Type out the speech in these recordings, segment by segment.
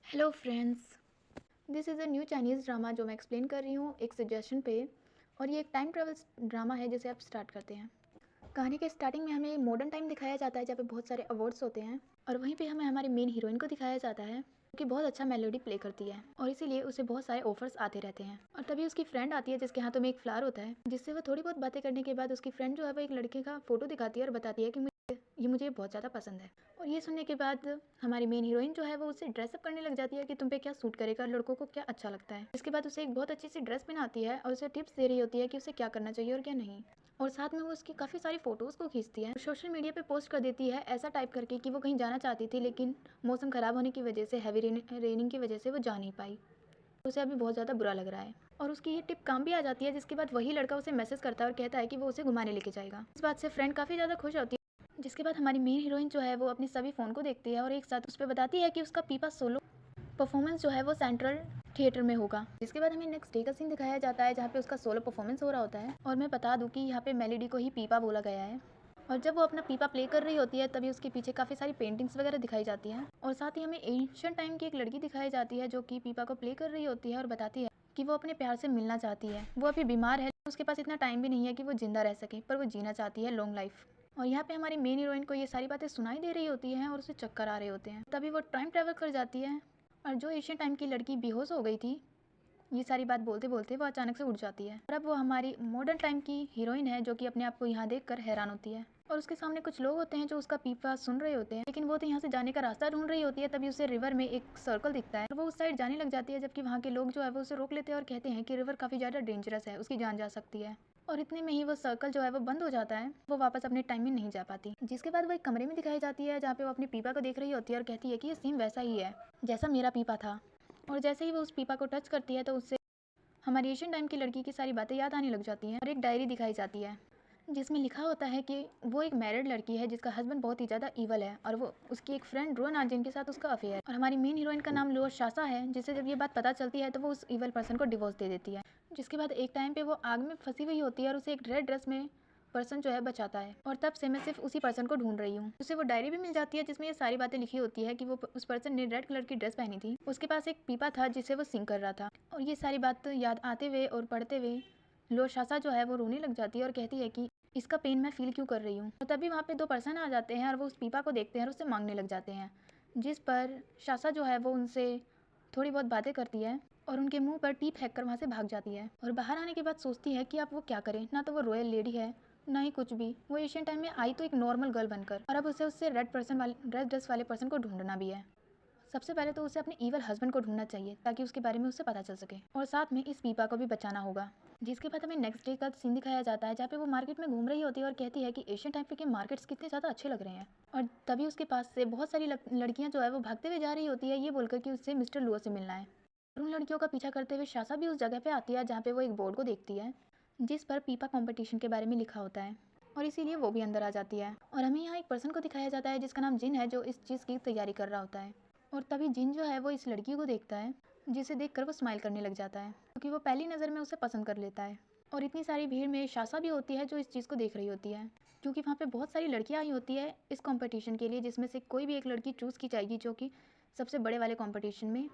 Hello friends, this is a new Chinese drama जो मैं explain कर रही हूँ एक सजेशन पे। और ये एक टाइम ट्रेवल ड्रामा है जिसे आप स्टार्ट करते हैं। कहानी के स्टार्टिंग में हमें मॉडर्न टाइम दिखाया जाता है जहाँ पे बहुत सारे अवार्ड्स होते हैं, और वहीं पे हमें हमारी मेन हीरोइन को दिखाया जाता है जो कि बहुत अच्छा मेलोडी प्ले करती है, और इसीलिए उसे बहुत सारे ऑफर्स आते रहते हैं। और तभी उसकी फ्रेंड आती है जिसके हाथों में एक फ्लावर होता है, जिससे वो थोड़ी बहुत बातें करने के बाद उसकी फ्रेंड जो है वो एक लड़के का फोटो दिखाती है और बताती है कि मुझे बहुत ज़्यादा पसंद है। और ये सुनने के बाद हमारी मेन हीरोइन जो है वो उससे ड्रेसअप करने लग जाती है कि तुम पे क्या सूट करेगा, लड़कों को क्या अच्छा लगता है। इसके बाद उसे एक बहुत अच्छी सी ड्रेस पहनाती है और उसे टिप्स दे रही होती है कि उसे क्या करना चाहिए और क्या नहीं। और साथ में वो उसकी काफ़ी सारी फ़ोटोज़ को खींचती है, सोशल मीडिया पे पोस्ट कर देती है ऐसा टाइप करके कि वो कहीं जाना चाहती थी, लेकिन मौसम ख़राब होने की वजह से, हैवी रेनिंग की वजह से वो जा नहीं पाई। उसे अभी बहुत ज़्यादा बुरा लग रहा है, और उसकी ये टिप काम भी आ जाती है, जिसके बाद वही लड़का उसे मैसेज करता है और कहता है कि वो उसे घुमाने लेके जाएगा। इस बात से फ्रेंड काफ़ी ज़्यादा खुश होती है। जिसके बाद हमारी मेन हीरोइन जो है वो अपनी सभी फ़ोन को देखती है और एक साथ उस पर बताती है कि उसका पीपा सोलो परफॉर्मेंस जो है वो सेंट्रल थिएटर में होगा। जिसके बाद हमें नेक्स्ट डे का सीन दिखाया जाता है जहाँ पे उसका सोलो परफॉर्मेंस हो रहा होता है। और मैं बता दूं कि यहाँ पे मेलेडी को ही पीपा बोला गया है। और जब वो अपना पीपा प्ले कर रही होती है तभी उसके पीछे काफ़ी सारी पेंटिंग्स वगैरह दिखाई जाती हैं, और साथ ही हमें एंशियंट टाइम की एक लड़की दिखाई जाती है जो कि पीपा को प्ले कर रही होती है और बताती है कि वो अपने प्यार से मिलना चाहती है। वो अभी बीमार है, उसके पास इतना टाइम भी नहीं है कि वो जिंदा रह सके, पर वो जीना चाहती है लॉन्ग लाइफ। और यहाँ पे हमारी मेन हीरोइन को ये सारी बातें सुनाई दे रही होती हैं और उसे चक्कर आ रहे होते हैं। तभी वो टाइम ट्रैवल कर जाती है, और जो एशियन टाइम की लड़की बेहोश हो गई थी, ये सारी बात बोलते बोलते वो अचानक से उठ जाती है। और अब वो हमारी मॉडर्न टाइम की हीरोइन है जो कि अपने आप को यहाँ देखकर हैरान होती है। और उसके सामने कुछ लोग होते हैं जो उसका पीपा सुन रहे होते हैं, लेकिन वो तो यहाँ से जाने का रास्ता ढूंढ रही होती है। तभी उसे रिवर में एक सर्कल दिखता है और वो उस साइड जाने लग जाती है, जबकि वहाँ के लोग जो है वो उसे रोक लेते हैं और कहते हैं कि रिवर काफ़ी ज़्यादा डेंजरस है, उसकी जान जा सकती है। और इतने में ही वो सर्कल जो है वो बंद हो जाता है, वो वापस अपने टाइम में नहीं जा पाती। जिसके बाद वो एक कमरे में दिखाई जाती है जहाँ पे वो अपने पीपा को देख रही होती है और कहती है कि ये सेम वैसा ही है जैसा मेरा पीपा था। और जैसे ही वो उस पीपा को टच करती है तो उससे हमारी एशियन टाइम की लड़की की सारी बातें याद आने लग जाती हैं, और एक डायरी दिखाई जाती है जिसमें लिखा होता है कि वो एक मैरिड लड़की है जिसका हस्बैंड बहुत ही ज़्यादा ईवल है, और वो उसकी एक फ्रेंड रोन आ जिनके साथ उसका अफेयर है। और हमारी मेन हीरोइन का नाम लुओ शासा है, जिसे जब ये बात पता चलती है तो वो उस ईवल पर्सन को डिवोर्स दे देती है। जिसके बाद एक टाइम पे वो आग में फंसी हुई होती है और उसे एक रेड ड्रेस में पर्सन जो है बचाता है, और तब से मैं सिर्फ उसी पर्सन को ढूंढ रही हूँ। उसे वो डायरी भी मिल जाती है जिसमें ये सारी बातें लिखी होती है कि वो उस पर्सन ने रेड कलर की ड्रेस पहनी थी, उसके पास एक पीपा था जिसे वो सिंग कर रहा था। और ये सारी बात याद आते हुए और पढ़ते हुए लो शासा जो है वो रोने लग जाती है और कहती है कि इसका पेन मैं फील क्यों कर रही हूँ। तो तभी वहाँ पे दो पर्सन आ जाते हैं और वो उस पीपा को देखते हैं और उससे मांगने लग जाते हैं, जिस पर शासा जो है वो उनसे थोड़ी बहुत बातें करती है और उनके मुंह पर टीप फेंक कर वहाँ से भाग जाती है। और बाहर आने के बाद सोचती है कि अब वो क्या करे, ना तो वो रॉयल लेडी है ना ही कुछ भी। वो एशियन टाइम में आई तो एक नॉर्मल गर्ल बनकर, और अब उसे उससे रेड ड्रेस वाले पर्सन को ढूंढना भी है। सबसे पहले तो उसे अपने ईवल हस्बैंड को ढूंढना चाहिए ताकि उसके बारे में उसे पता चल सके, और साथ में इस पीपा को भी बचाना होगा। जिसके बाद हमें नेक्स्ट डे का सीन दिखाया जाता है जहाँ पे वो मार्केट में घूम रही होती है और कहती है कि एशियन टाइम पे के मार्केट्स कितने ज़्यादा अच्छे लग रहे हैं। और तभी उसके पास से बहुत सारी लड़कियां जो है वो भागते हुए जा रही होती है, ये बोलकर कि उससे मिस्टर लुओ से मिलना है। और उन लड़कियों का पीछा करते हुए शासा भी उस जगह पे आती है जहाँ पे वो एक बोर्ड को देखती है जिस पर पीपा कंपटीशन के बारे में लिखा होता है, और इसीलिए वो भी अंदर आ जाती है। और हमें यहाँ एक पर्सन को दिखाया जाता है जिसका नाम जिन है, जो इस चीज़ की तैयारी कर रहा होता है। और तभी जिन जो है वो इस लड़की को देखता है, जिसे देखकर वो स्माइल करने लग जाता है क्योंकि वो पहली नज़र में उसे पसंद कर लेता है। और इतनी सारी भीड़ में शासा भी होती है जो इस चीज़ को देख रही होती है, क्योंकि वहाँ पे बहुत सारी लड़कियाँ आई होती है इस कंपटीशन के लिए, जिसमें से कोई भी एक लड़की चूज़ की जाएगी जो कि सबसे बड़े वाले कंपटीशन में,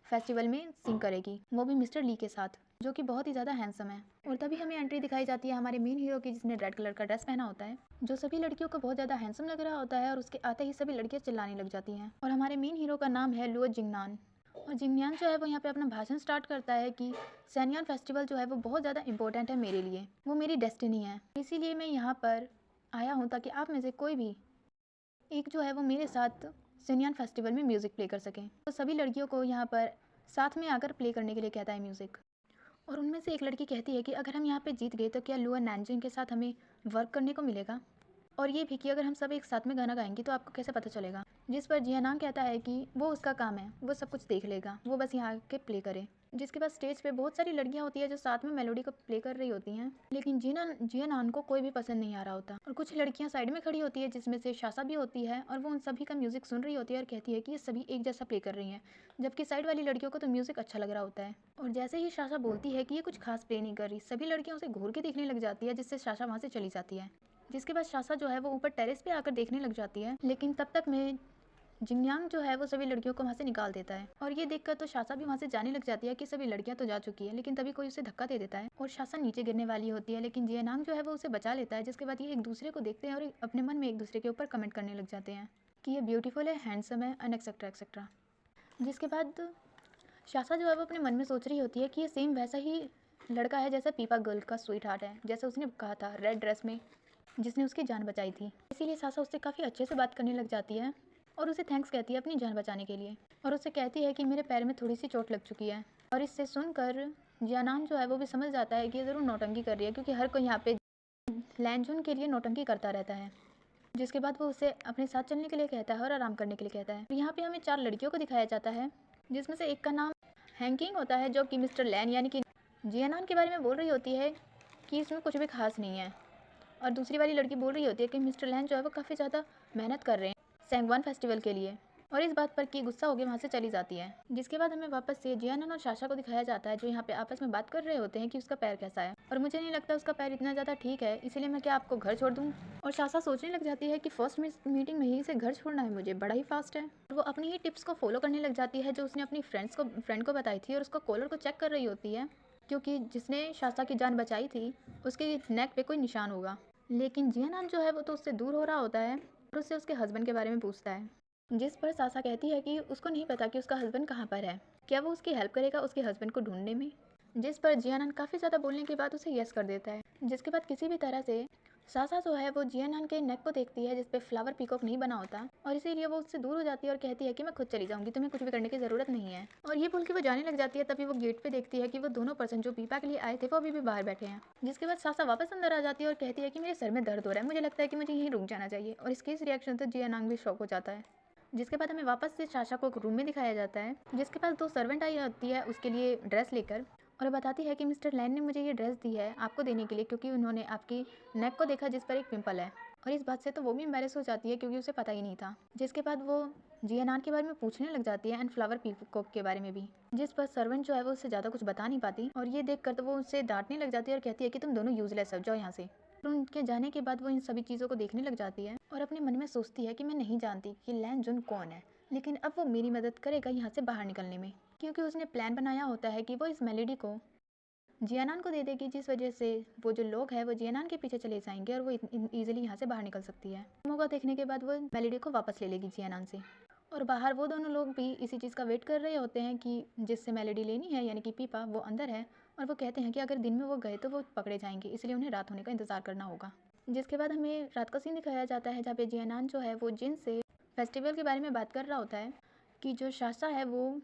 फेस्टिवल में सिंग करेगी, वो भी मिस्टर ली के साथ, जो कि बहुत ही ज़्यादा हैंडसम है। और तभी हमें एंट्री दिखाई जाती है हमारे मेन हीरो की, जिसने रेड कलर का ड्रेस पहना होता है, जो सभी लड़कियों को बहुत ज़्यादा हैंडसम लग रहा होता है, और उसके आते ही सभी लड़कियां चिल्लाने लग जाती हैं। और हमारे मेन हीरो का नाम है लुओ जिंगनान। और जिंगनान जो है वो यहाँ पे अपना भाषण स्टार्ट करता है कि सैनियान फेस्टिवल जो है वो बहुत ज़्यादा इंपॉर्टेंट है मेरे लिए, वो मेरी डेस्टिनी है, इसीलिए मैं यहाँ पर आया हूँ ताकि आप में से कोई भी एक जो है वो मेरे साथ सिनियन फेस्टिवल में म्यूज़िक प्ले कर सकें। तो सभी लड़कियों को यहाँ पर साथ में आकर प्ले करने के लिए कहता है म्यूज़िक। और उनमें से एक लड़की कहती है कि अगर हम यहाँ पे जीत गए तो क्या लुआ नैनजिंग के साथ हमें वर्क करने को मिलेगा, और ये भी कि अगर हम सब एक साथ में गाना गाएंगे तो आपको कैसे पता चलेगा। जिस पर जियानांग कहता है कि वो उसका काम है, वो सब कुछ देख लेगा, वो बस यहाँ के प्ले करे। जिसके बाद स्टेज पे बहुत सारी लड़कियां होती है जो साथ में मेलोडी को प्ले कर रही होती हैं, लेकिन जियानान को कोई भी पसंद नहीं आ रहा होता। और कुछ लड़कियां साइड में खड़ी होती है जिसमें से शासा भी होती है, और वो उन सभी का म्यूजिक सुन रही होती है और कहती है कि ये सभी एक जैसा प्ले कर रही हैं, जबकि साइड वाली लड़कियों को तो म्यूजिक अच्छा लग रहा होता है। और जैसे ही शासा बोलती है कि ये कुछ खास प्ले नहीं कर रही, सभी लड़कियां उसे घूर के देखने लग जाती है, जिससे शासा वहाँ से चली जाती है। जिसके बाद शासा जो है वो ऊपर टेरेस पे आकर देखने लग जाती है, लेकिन तब तक में जिंगयांग जो है वो सभी लड़कियों को वहाँ से निकाल देता है और ये देखकर तो शासा भी वहाँ से जाने लग जाती है कि सभी लड़कियाँ तो जा चुकी है, लेकिन तभी कोई उसे धक्का दे देता है और शासा नीचे गिरने वाली होती है, लेकिन जियानांग जो है वो उसे बचा लेता है। जिसके बाद ये एक दूसरे को देखते हैं और अपने मन में एक दूसरे के ऊपर कमेंट करने लग जाते हैं कि ये ब्यूटीफुल है, हैंडसम है एंड एक्सेट्रा एक्सेट्रा। जिसके बाद शासा जो है वो अपने मन में सोच रही होती है कि ये सेम वैसा ही लड़का है जैसा पीपा गर्ल का स्वीट हार्ट है, जैसा उसने कहा था रेड ड्रेस में जिसने उसकी जान बचाई थी। इसीलिए सासा उससे काफ़ी अच्छे से बात करने लग जाती है और उसे थैंक्स कहती है अपनी जान बचाने के लिए और उससे कहती है कि मेरे पैर में थोड़ी सी चोट लग चुकी है। और इससे सुनकर जियानान जो है वो भी समझ जाता है कि ये ज़रूर नौटंकी कर रही है, क्योंकि हर कोई यहाँ पे लैंजून के लिए नौटंकी करता रहता है। जिसके बाद वो उसे अपने साथ चलने के लिए कहता है और आराम करने के लिए कहता है। यहाँ पे हमें 4 लड़कियों को दिखाया जाता है, जिसमें से एक का नाम हैंकिंग होता है, जो कि मिस्टर लैन यानी कि जियानान के बारे में बोल रही होती है कि इसमें कुछ भी खास नहीं है। और दूसरी वाली लड़की बोल रही होती है कि मिस्टर लैन जो है वो काफ़ी ज़्यादा मेहनत कर रहे हैं सैंगवान फेस्टिवल के लिए, और इस बात पर कि गुस्सा होकर वहाँ से चली जाती है। जिसके बाद हमें वापस से जियानन और शाशा को दिखाया जाता है, जो यहाँ पे आपस में बात कर रहे होते हैं कि उसका पैर कैसा है। और मुझे नहीं लगता उसका पैर इतना ज़्यादा ठीक है, इसीलिए मैं क्या आपको घर छोड़ दूँ। और शाशा सोचने लग जाती है कि फर्स्ट मीटिंग में ही इसे घर छोड़ना है, मुझे बड़ा ही फास्ट है। और वो अपनी ही टिप्स को फॉलो करने लग जाती है जो उसने अपनी फ्रेंड को बताई थी, और उसका कॉलर को चेक कर रही होती है, क्योंकि जिसने शाशा की जान बचाई थी उसके नेक पे कोई निशान होगा। लेकिन जियानान जो है वो तो उससे दूर हो रहा होता है और उससे उसके हस्बैंड के बारे में पूछता है, जिस पर सासा कहती है कि उसको नहीं पता कि उसका हस्बैंड कहाँ पर है, क्या वो उसकी हेल्प करेगा उसके हस्बैंड को ढूंढने में। जिस पर जियानान काफ़ी ज़्यादा बोलने के बाद उसे यस कर देता है। जिसके बाद किसी भी तरह से सासा जो है वो जियानान के नेक को देखती है, जिस पे फ्लावर पीकॉक नहीं बना होता, और इसीलिए वो उससे दूर हो जाती है और कहती है कि मैं खुद चली जाऊंगी, तुम्हें कुछ भी करने की ज़रूरत नहीं है। और ये बोल के वो जाने लग जाती है। तभी वो गेट पे देखती है कि वो दोनों पर्सन जो पीपा के लिए आए थे वो अभी भी बाहर बैठे हैं। जिसके बाद सासा वापस अंदर आ जाती है और कहती है कि मेरे सर में दर्द हो रहा है, मुझे लगता है कि मुझे यहीं रुक जाना चाहिए। और इसके इस रिएक्शन से जियानांग भी शॉक हो जाता है। जिसके बाद हमें वापस से साशा को एक रूम में दिखाया जाता है, जिसके पास 2 सर्वेंट आई होती है उसके लिए ड्रेस लेकर, और बताती है कि मिस्टर लैन ने मुझे ये ड्रेस दी है आपको देने के लिए, क्योंकि उन्होंने आपकी नेक को देखा जिस पर एक पिंपल है। और इस बात से तो वो भी एम्बेरस हो जाती है क्योंकि उसे पता ही नहीं था। जिसके बाद वो जियानान के बारे में पूछने लग जाती है एंड फ्लावर पीकॉक के बारे में भी, जिस पर सर्वेंट जो है वो उससे ज़्यादा कुछ बता नहीं पाती। और ये देख कर तो वो उससे डांटने लग जाती है और कहती है कि तुम दोनों यूजलेस हो, जाओ यहाँ से। और उनके जाने के बाद वो इन सभी चीज़ों को देखने लग जाती है और अपने मन में सोचती है कि मैं नहीं जानती कि लैन जुन कौन है, लेकिन अब वो मेरी मदद करेगा यहाँ से बाहर निकलने में, क्योंकि उसने प्लान बनाया होता है कि वो इस मेलेडी को जियानान को दे देगी, जिस वजह से वो जो लोग हैं वो जियानान के पीछे चले जाएंगे और वो इजीली यहाँ से बाहर निकल सकती है। मौका देखने के बाद वो मेलेडी को वापस ले लेगी जियानान से। और बाहर वो दोनों लोग भी इसी चीज़ का वेट कर रहे होते हैं कि जिससे मेलेडी लेनी है यानी कि पीपा, वो अंदर है। और वो कहते हैं कि अगर दिन में वो गए तो वो पकड़े जाएंगे, इसलिए उन्हें रात होने का इंतज़ार करना होगा। जिसके बाद हमें रात का सीन दिखाया जाता है, जहाँ पे जियानान जो है वो जिन से फेस्टिवल के बारे में बात कर रहा होता है कि जो शासा है वो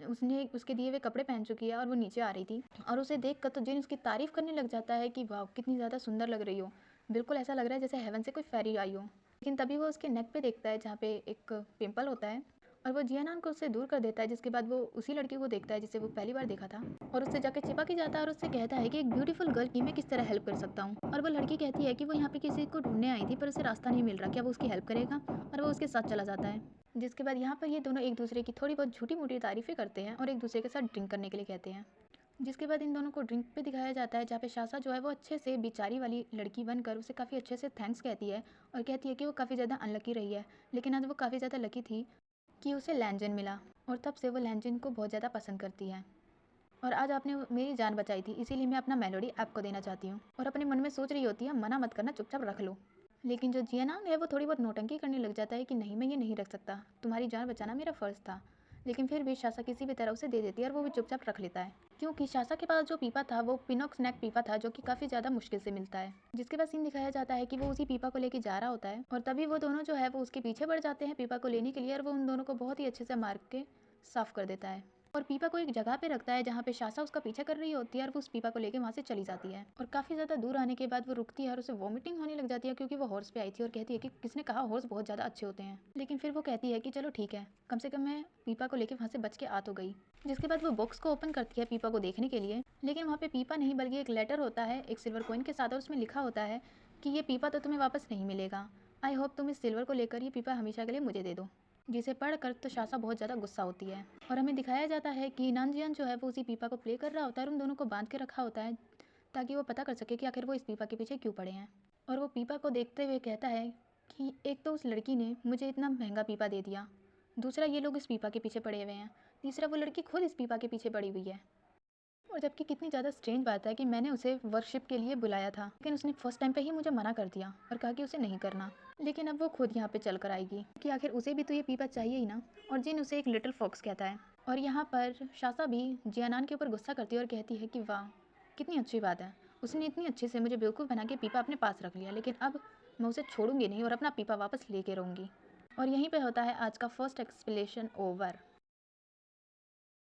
उसने उसके दिए हुए कपड़े पहन चुकी है और वो नीचे आ रही थी। और उसे देख कर तो जिन उसकी तारीफ़ करने लग जाता है कि वाह कितनी ज़्यादा सुंदर लग रही हो, बिल्कुल ऐसा लग रहा है जैसे हेवन से कोई फेरी आई हो। लेकिन तभी वो उसके नेक पे देखता है जहाँ पे एक पिंपल होता है, और वो जियानान को उससे दूर कर देता है। जिसके बाद वो उसी लड़की को देखता है जिसे वो पहली बार देखा था, और उससे जाकर चिपक ही जाता है और उससे कहता है कि एक ब्यूटीफुल गर्ल की मैं किस तरह हेल्प कर सकता हूँ। और वो लड़की कहती है कि वो यहाँ पे किसी को ढूंढने आई थी पर उसे रास्ता नहीं मिल रहा, क्या वो उसकी हेल्प करेगा, और वो उसके साथ चला जाता है। जिसके बाद यहाँ पर ये दोनों एक दूसरे की थोड़ी बहुत झूठी मूठी तारीफ़ें करते हैं और एक दूसरे के साथ ड्रिंक करने के लिए कहते हैं। जिसके बाद इन दोनों को ड्रिंक पे दिखाया जाता है, जहाँ पे शासा जो है वो अच्छे से बिचारी वाली लड़की बनकर उसे काफ़ी अच्छे से थैंक्स कहती है और कहती है कि वो काफ़ी ज़्यादा अनलकी रही है, लेकिन आज वो काफ़ी ज़्यादा लकी थी कि उसे लैंजन मिला, और तब से वो लैंजन को बहुत ज़्यादा पसंद करती है। और आज आपने मेरी जान बचाई थी, इसीलिए मैं अपना मेलोडी आपको देना चाहती हूँ। और अपने मन में सोच रही होती है मना मत करना, चुपचाप रख लो। लेकिन जो जियानांग है वो थोड़ी बहुत नौटंकी करने लग जाता है कि नहीं मैं ये नहीं रख सकता, तुम्हारी जान बचाना मेरा फ़र्ज़ था। लेकिन फिर भी शासा किसी भी तरह उसे दे देती है और वो भी चुपचाप रख लेता है, क्योंकि शासा के पास जो पीपा था वो पिनॉक्स नेक पीपा था, जो कि काफ़ी ज़्यादा मुश्किल से मिलता है। जिसके बाद सीन दिखाया जाता है कि वो उसी पीपा को लेके जा रहा होता है, और तभी वो दोनों जो है वो उसके पीछे बढ़ जाते हैं पीपा को लेने के लिए, और वो उन दोनों को बहुत ही अच्छे से मार के साफ़ कर देता है और पीपा को एक जगह पे रखता है जहाँ पे शासा उसका पीछा कर रही होती है, और वो उस पीपा को लेके वहाँ से चली जाती है। और काफ़ी ज़्यादा दूर आने के बाद वो रुकती है और उसे वॉमिटिंग होने लग जाती है, क्योंकि वो हॉर्स पे आई थी और कहती है कि किसने कहा हॉर्स बहुत ज़्यादा अच्छे होते हैं। लेकिन फिर वो कहती है कि चलो ठीक है, कम से कम मैं पीपा को लेके वहाँ से बच के आ तो गई। जिसके बाद वो बॉक्स को ओपन करती है पीपा को देखने के लिए, लेकिन वहाँ पे पीपा नहीं बल्कि एक लेटर होता है एक सिल्वर कॉइन के साथ, और उसमें लिखा होता है कि ये पीपा तो तुम्हें वापस नहीं मिलेगा, आई होप तुम इस सिल्वर को लेकर ये पीपा हमेशा के लिए मुझे दे दो। जिसे पढ़कर तो शासा बहुत ज़्यादा गुस्सा होती है, और हमें दिखाया जाता है कि नानजियन जो है वो उसी पीपा को प्ले कर रहा होता है और उन दोनों को बांध के रखा होता है ताकि वो पता कर सके कि आखिर वो इस पीपा के पीछे क्यों पड़े हैं। और वो पीपा को देखते हुए कहता है कि एक तो उस लड़की ने मुझे इतना महंगा पीपा दे दिया, दूसरा ये लोग इस पीपा के पीछे पड़े हुए हैं, तीसरा वो लड़की खुद इस पीपा के पीछे पड़ी हुई है। और जबकि कितनी ज़्यादा स्ट्रेंज बात है कि मैंने उसे वर्कशिप के लिए बुलाया था, लेकिन उसने फर्स्ट टाइम पे ही मुझे मना कर दिया और कहा कि उसे नहीं करना। लेकिन अब वो खुद यहाँ पे चल कर आएगी कि आखिर उसे भी तो ये पीपा चाहिए ही ना। और जिन उसे एक लिटिल फॉक्स कहता है। और यहाँ पर शासा भी जियानान के ऊपर गुस्सा करती है और कहती है कि वाह, कितनी अच्छी बात है, उसने इतनी अच्छे से मुझे बेवकूफ़ बना के पीपा अपने पास रख लिया, लेकिन अब मैं उसे छोड़ूंगी नहीं और अपना पीपा वापस लेके रहूँगी। और यहीं पे होता है आज का फर्स्ट एक्सप्लेनेशन ओवर।